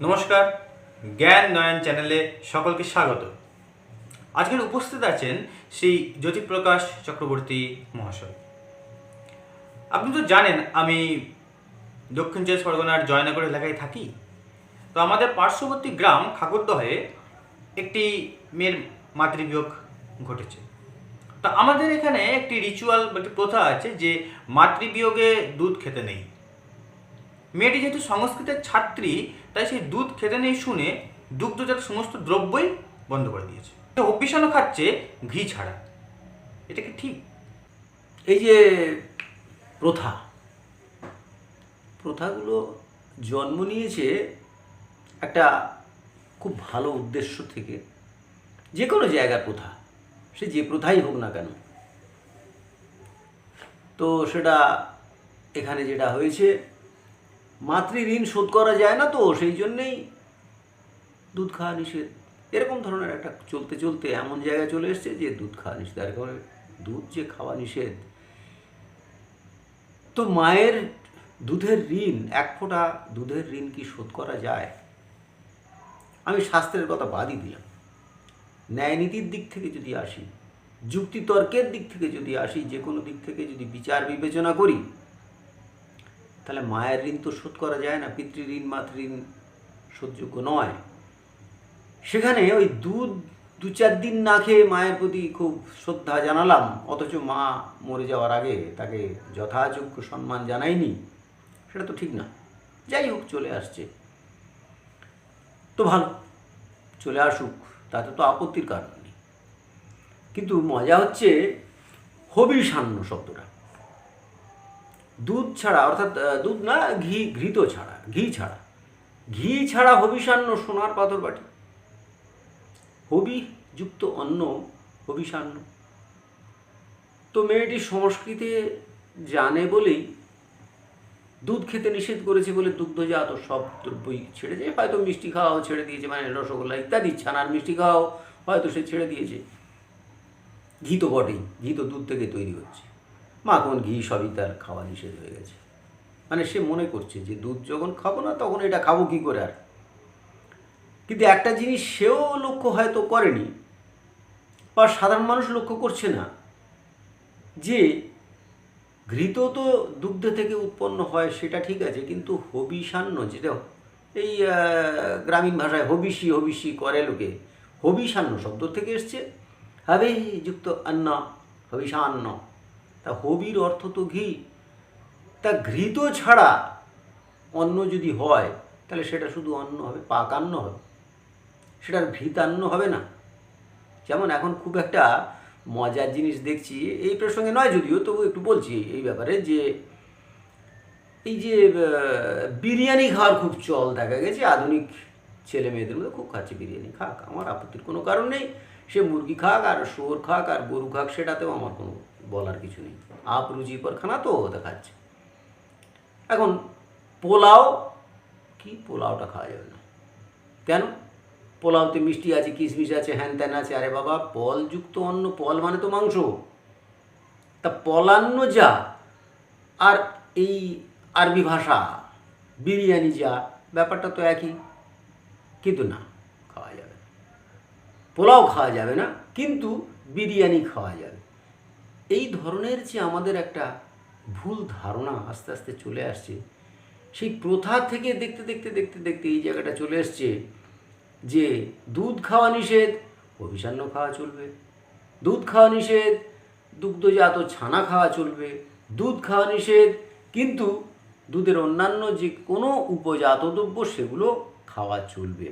নমস্কার, জ্ঞান নয়ন চ্যানেলে সকলকে স্বাগত। আজকের উপস্থিত আছেন শ্রী জ্যোতিপ্রকাশ চক্রবর্তী মহাশয়। আপনি তো জানেন আমি দক্ষিণ চব্বিশ পরগনার জয়নগর এলাকায় থাকি। তো আমাদের পার্শ্ববর্তী গ্রাম খাকুরদহে একটি মেয়ের মাতৃবিয়োগ ঘটেছে। তো আমাদের এখানে একটি রিচুয়াল বা একটি প্রথা আছে যে মাতৃবিয়োগে দুধ খেতে নেই। মেয়েটি যেহেতু সংস্কৃতের ছাত্রী, তাই সেই দুধ খেতে নেই শুনে দুগ্ধজাত সমস্ত দ্রব্যই বন্ধ করে দিয়েছে। অভ্যিসানো খাচ্ছে ঘি ছাড়া। এটা কি ঠিক? এই যে প্রথা প্রথাগুলো জন্ম নিয়েছে একটা খুব ভালো উদ্দেশ্য থেকে। যে কোনো জায়গার প্রথা, সে যে প্রথাই হোক না কেন, তো সেটা এখানে যেটা হয়েছে, মাতৃ ঋণ শোধ করা যায় না, তো সেই জন্যেই দুধ খাওয়া নিষেধ, এরকম ধরনের একটা চলতে চলতে এমন জায়গায় চলে এসছে যে দুধ খাওয়া নিষেধ। আর দুধ যে খাওয়া নিষেধ, তো মায়ের দুধের ঋণ, এক ফোঁটা দুধের ঋণ কি শোধ করা যায়? আমি শাস্ত্রের কথা বাদই দিলাম, ন্যায়নীতির দিক থেকে যদি আসি, যুক্তিতর্কের দিক থেকে যদি আসি, যে কোনো দিক থেকে যদি বিচার বিবেচনা করি, তাহলে মায়ের ঋণ তো শোধ করা যায় না, পিতৃ ঋণ মাতৃ ঋণ শোধযোগ্য নয়। সেখানে ওই দুধ 2-4 দিন না খেয়ে মায়ের প্রতি খুব শ্রদ্ধা জানালাম, অথচ মা মরে যাওয়ার আগে তাকে যথাযোগ্য সম্মান জানাইনি, সেটা তো ঠিক না। যাই হোক, চলে আসছে তো ভালো, চলে আসুক, তাতে তো আপত্তির কারণ নেই। কিন্তু মজা হচ্ছে হবিষান্ন শব্দটা। দুধ ছাড়া, অর্থাৎ দুধ না, ঘৃত ছাড়া, ঘি ছাড়া হবিষান্ন, সোনার পাথর বাটি। হবি যুক্ত অন্ন হবিষান্ন। তো মেয়েটি সংস্কৃতে জানে বলেই দুধ খেতে নিষেধ করেছে বলে দুগ্ধজাত সব দ্রব্যই ছেড়ে যায়। হয়তো মিষ্টি খাওয়াও ছেড়ে দিয়েছে, মানে রসগোল্লা ইত্যাদি, ছানার মিষ্টি খাওয়াও হয়তো সে ছেড়ে দিয়েছে। ঘি তো বটেই, ঘি তো দুধ থেকে তৈরি হচ্ছে, মাখন ঘি সবই তার খাওয়া নিষেধ হয়ে গেছে। মানে সে মনে করছে যে দুধ যখন খাবো না, তখন এটা খাবো কী করে আর। কিন্তু একটা জিনিস সেও লক্ষ্য হয়তো করেনি, বা সাধারণ মানুষ লক্ষ্য করছে না, যে ঘৃত তো দুগ্ধ থেকে উৎপন্ন হয়, সেটা ঠিক আছে, কিন্তু হবিষান্ন, যেটা এই গ্রামীণ ভাষায় হবিষি করে লোকে, হবিষান্ন শব্দ থেকে এসছে, হবে যুক্ত অন্ন, হবিষান্ন। তা হবির অর্থ তো ঘি। তা ঘৃত ছাড়া অন্ন যদি হয়, তাহলে সেটা শুধু অন্ন হবে, পাকান্ন হবে, সেটার ঘৃতান্ন হবে না। যেমন এখন খুব একটা মজার জিনিস দেখছি, এই প্রসঙ্গে নয় যদিও, তবু একটু বলছি এই ব্যাপারে, যে এই যে বিরিয়ানি খাওয়ার খুব চল দেখা গেছে আধুনিক ছেলে মেয়েদের মধ্যে, খুব খাচ্ছে বিরিয়ানি। খাক, আমার আপত্তির কোনো কারণ নেই। সে মুরগি খাক আর শুয়োর খাক আর গরু খাক, সেটাতেও আমার কোনো বলার কিছু নেই। আপ রুজি পর খানা তো দেখাচ্ছে। এখন পোলাও, কি পোলাওটা খাওয়া যাবে না কেন? পোলাওতে মিষ্টি আছে, কিশমিশ আছে, হ্যান ত্যান আছে। আরে বাবা, পলযুক্ত অন্ন, পল মানে তো মাংস। তা পলান্ন যা, আর এই আরবি ভাষা বিরিয়ানি যা, ব্যাপারটা তো একই। কিন্তু না, খাওয়া যাবে না। পোলাও খাওয়া যাবে না, কিন্তু বিরিয়ানি খাওয়া যাবে। এই ধরনের যে আমাদের একটা ভুল ধারণা আস্তে আস্তে চলে আসছে, সেই প্রথা থেকে দেখতে দেখতে দেখতে দেখতে এই জায়গাটা চলে এসছে যে দুধ খাওয়া নিষেধ, হবিষান্ন খাওয়া চলবে। দুধ খাওয়া নিষেধ, দুগ্ধজাত ছানা খাওয়া চলবে। দুধ খাওয়া নিষেধ, কিন্তু দুধের অন্যান্য যে কোনো উপজাত দ্রব্য সেগুলো খাওয়া চলবে।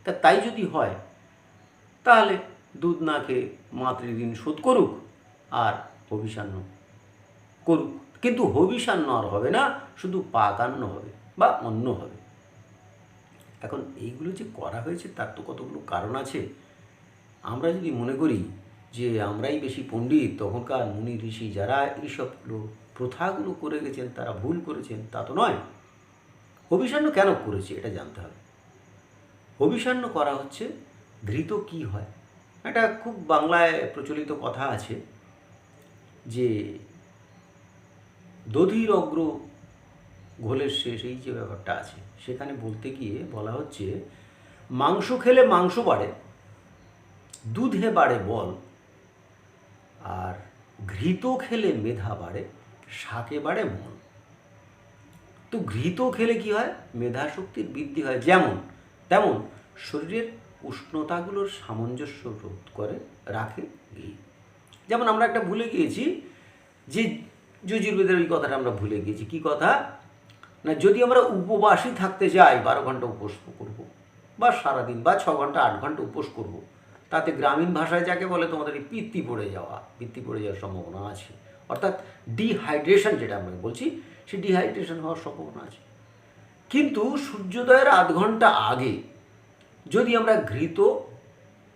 তাই যদি হয়, তাহলে দুধ না খেয়ে মাতৃ ঋণ শোধ করুক আর হবিষান্ন করুক। কিন্তু হবিষান্ন আর হবে না, শুধু পাকান্ন হবে বা অন্ন হবে। এখন এইগুলো যে করা হয়েছে, তার তো কতগুলো কারণ আছে। আমরা যদি মনে করি যে আমরাই বেশি পণ্ডিত, তখনকার মুনি ঋষি যারা এইসবগুলো প্রথাগুলো করে গেছেন তারা ভুল করেছেন, তা তো নয়। হবিষান্ন কেন করেছে এটা জানতে হবে। হবিষান্ন করা হচ্ছে, ঘৃত কি হয়, একটা খুব বাংলায় প্রচলিত কথা আছে যে দধির অগ্র ঘোলের শেষ এই যে ব্যাপারটা আছে, সেখানে বলতে গিয়ে বলা হচ্ছে মাংস খেলে মাংস বাড়ে, দুধে বাড়ে বল, আর ঘৃত খেলে মেধা বাড়ে, শাকে বাড়ে মন। তো ঘৃত খেলে কি হয়? মেধা শক্তির বৃদ্ধি হয়, যেমন তেমন শরীরের উষ্ণতাগুলোর সামঞ্জস্য রোধ করে রাখে ঘি। যেমন আমরা একটা ভুলে গিয়েছি যে যজুর্বেদের ওই কথাটা আমরা ভুলে গিয়েছি। কি কথা? না, যদি আমরা উপবাসী থাকতে যাই, 12 ঘন্টা উপোস করব, বা সারাদিন, বা 6 ঘন্টা 8 ঘন্টা উপোস করব, তাতে গ্রামীণ ভাষায় যাকে বলে তোমাদের এই পিত্তি পড়ে যাওয়ার সম্ভাবনা আছে। অর্থাৎ ডিহাইড্রেশন যেটা আমরা বলছি, সেই ডিহাইড্রেশন হওয়ার সম্ভাবনা আছে। কিন্তু সূর্যোদয়ের আধ ঘন্টা আগে যদি আমরা ঘৃত,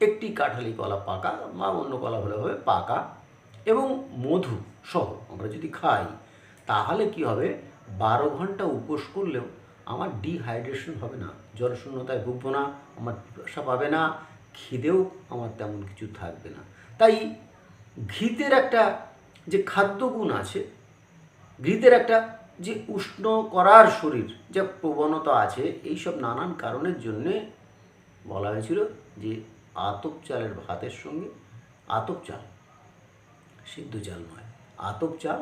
একটি কাঁঠালি কলা পাকা বা অন্য কলা হলে হবে পাকা, এবং মধু সহ আমরা যদি খাই, তাহলে কি হবে? 12 ঘন্টা উপোস করলেও আমার ডিহাইড্রেশন হবে না, জলশূন্যতায় ভুগবো না, আমার পিপাসা পাবে না, খিদেও আমার তেমন কিছু থাকবে না। তাই ঘৃতের একটা যে খাদ্যগুণ আছে, ঘৃতের একটা যে উষ্ণ করার শরীর যে প্রবণতা আছে, এইসব নানান কারণের জন্যে বলা হয়েছিল যে আতপ চালের ভাতের সঙ্গে, আতপ চাল সিদ্ধ চাল নয়, আতপ চাল,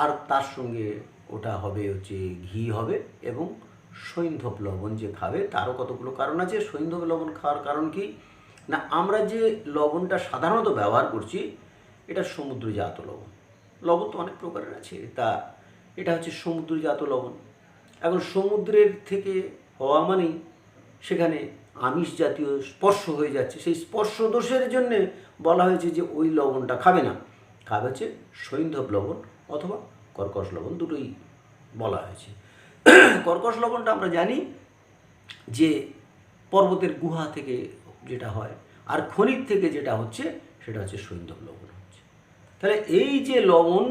আর তার সঙ্গে ওটা হবে হচ্ছে ঘি হবে, এবং সৈন্ধব লবণ যে খাবে, তারও কতগুলো কারণ আছে। সৈন্ধব লবণ খাওয়ার কারণ কি না, আমরা যে লবণটা সাধারণত ব্যবহার করছি, এটা সমুদ্রজাত লবণ। লবণ তো অনেক প্রকারের আছে, তা এটা হচ্ছে সমুদ্রজাত লবণ। এখন সমুদ্রের থেকে হওয়া মানেই সেখানে আমিষ জাতীয় স্পর্শ হয়ে যাচ্ছে, সেই স্পর্শ দোষের জন্যে বলা হয়েছে যে ওই লবণটা খাবে না, খাবে হচ্ছে সৈন্ধব লবণ অথবা কর্কশ লবণ, দুটোই বলা হয়েছে। কর্কশ লবণটা আমরা জানি যে পর্বতের গুহা থেকে যেটা হয়, আর খনির থেকে যেটা হচ্ছে সেটা হচ্ছে সৈন্ধব লবণ হচ্ছে। তাহলে এই যে লবণ,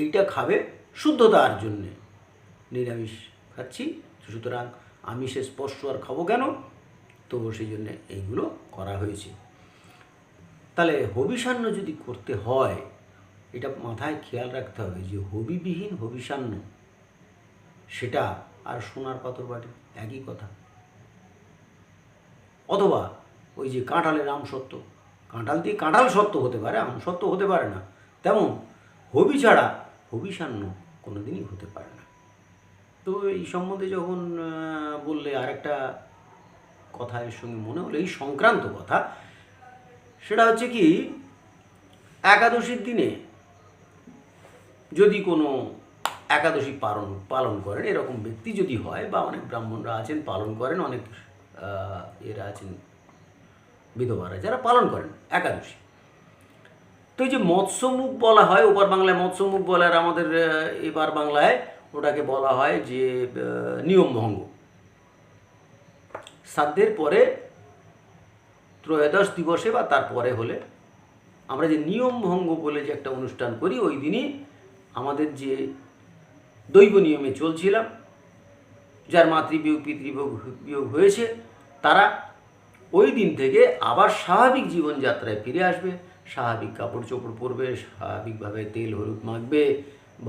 এইটা খাবে শুদ্ধতার জন্যে। নিরামিষ খাচ্ছি, সুতরাং আমিষের স্পর্শ আর খাবো কেন? তো সেই জন্যে এইগুলো করা হয়েছে। তাহলে হবিষান্ন যদি করতে হয়, এটা মাথায় খেয়াল রাখতে হবে যে হবিবিহীন হবিষান্ন, সেটা আর সোনার পাথর বাটি একই কথা। অথবা ওই যে কাঁঠালের আমসত্ত্ব, কাঁঠাল দিয়ে কাঁঠাল সত্ত্ব হতে পারে, আমসত্ত্ব হতে পারে না, তেমন হবি ছাড়া হবিষান্ন কোনো দিনই হতে পারে না। তো এই সম্বন্ধে যখন বললে আরেকটা কথা এর সঙ্গে মনে হলো, এই সংক্রান্ত কথা, সেটা হচ্ছে কি, একাদশীর দিনে যদি কোনো একাদশী পালন করেন এরকম ব্যক্তি যদি হয়, বা অনেক ব্রাহ্মণরা আছেন পালন করেন, অনেক এরা আছেন বিধবারা যারা পালন করেন একাদশী, তো এই যে মৎস্যমুখ বলা হয়, ওপার বাংলায় মৎস্যমুখ বলে, আর আমাদের এবার বাংলায় ওটাকে বলা হয় যে নিয়মভঙ্গ। শ্রাদ্ধের পরে ত্রয়োদশ দিবসে বা তারপরে হলে আমরা যে নিয়মভঙ্গ বলে যে একটা অনুষ্ঠান করি, ওই দিনই আমাদের যে দৈব নিয়মে চলছিলাম, যার মাতৃবিয়োগ পিতৃবিয়োগ হয়েছে, তারা ওই দিন থেকে আবার স্বাভাবিক জীবনযাত্রায় ফিরে আসবে, স্বাভাবিক কাপড় চোপড় পরবে, স্বাভাবিকভাবে তেল হলুদ মাখবে,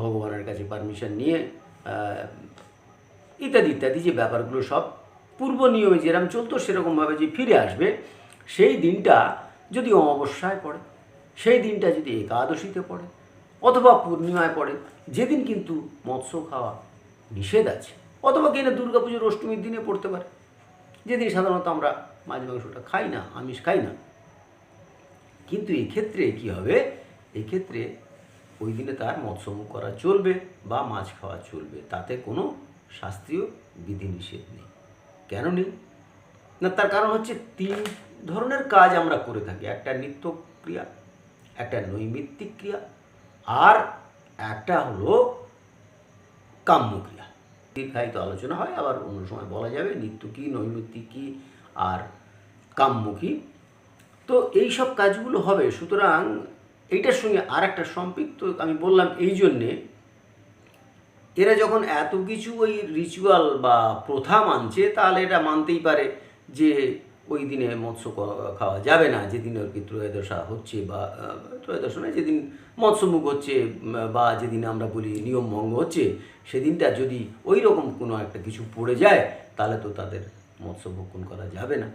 ভগবানের কাছে পারমিশন নিয়ে, ইত্যাদি ইত্যাদি যে ব্যাপারগুলো সব পূর্ব নিয়মে যেরকম চলতো সেরকমভাবে যে ফিরে আসবে। সেই দিনটা যদি অমাবস্যায় পড়ে, সেই দিনটা যদি একাদশীতে পড়ে, অথবা পূর্ণিমায় পড়ে, যেদিন কিন্তু মৎস্য খাওয়া নিষেধ আছে, অথবা কিনা দুর্গা পুজোর অষ্টমীর দিনে পড়তে পারে, যেদিন সাধারণত আমরা মাছ মাংসটা খাই না, আমিষ খাই না। কিন্তু এক্ষেত্রে কী হবে? এক্ষেত্রে ওই দিনে তার মৎস্যমুখ করা চলবে বা মাছ খাওয়া চলবে, তাতে কোনো শাস্ত্রীয় বিধিনিষেধ নেই। কেন নেই না, তার কারণ হচ্ছে 3 ধরনের কাজ আমরা করে থাকি, একটা নিত্য ক্রিয়া, একটা নৈমিত্তিক ক্রিয়া, আর একটা হলো কাম্যক্রিয়া। দীর্ঘায়িত আলোচনা হয়, আবার অন্য সময় বলা যাবে নিত্য কী, নৈমিত্তিক কী, আর কাম্য কী। তো এই সব কাজগুলো হবে। সুতরাং এইটার সঙ্গে আর একটা সম্পৃক্ত আমি বললাম এই জন্যে, এরা যখন এত কিছু ওই রিচুয়াল বা প্রথা মানছে, তাহলে এটা মানতেই পারে যে ওই দিনে মৎস্য খাওয়া যাবে না, যেদিন আর কি ত্রয়োদশা হচ্ছে বা ত্রয়োদশা নয়, যেদিন মৎস্যমুখ হচ্ছে বা যেদিন আমরা বলি নিয়মভঙ্গ হচ্ছে, সেদিনটা যদি ওই রকম কোনো একটা কিছু পড়ে যায় তাহলে তো তাদের মৎস্য ভক্ষণ করা যাবে না।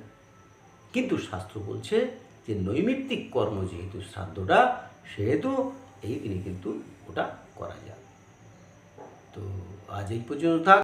কিন্তু শাস্ত্র বলছে যে নৈমিত্তিক কর্ম যেহেতু শ্রাদ্ধটা, সেহেতু এই দিনে কিন্তু ওটা করা যায়। তো আজ এই পর্যন্ত থাক।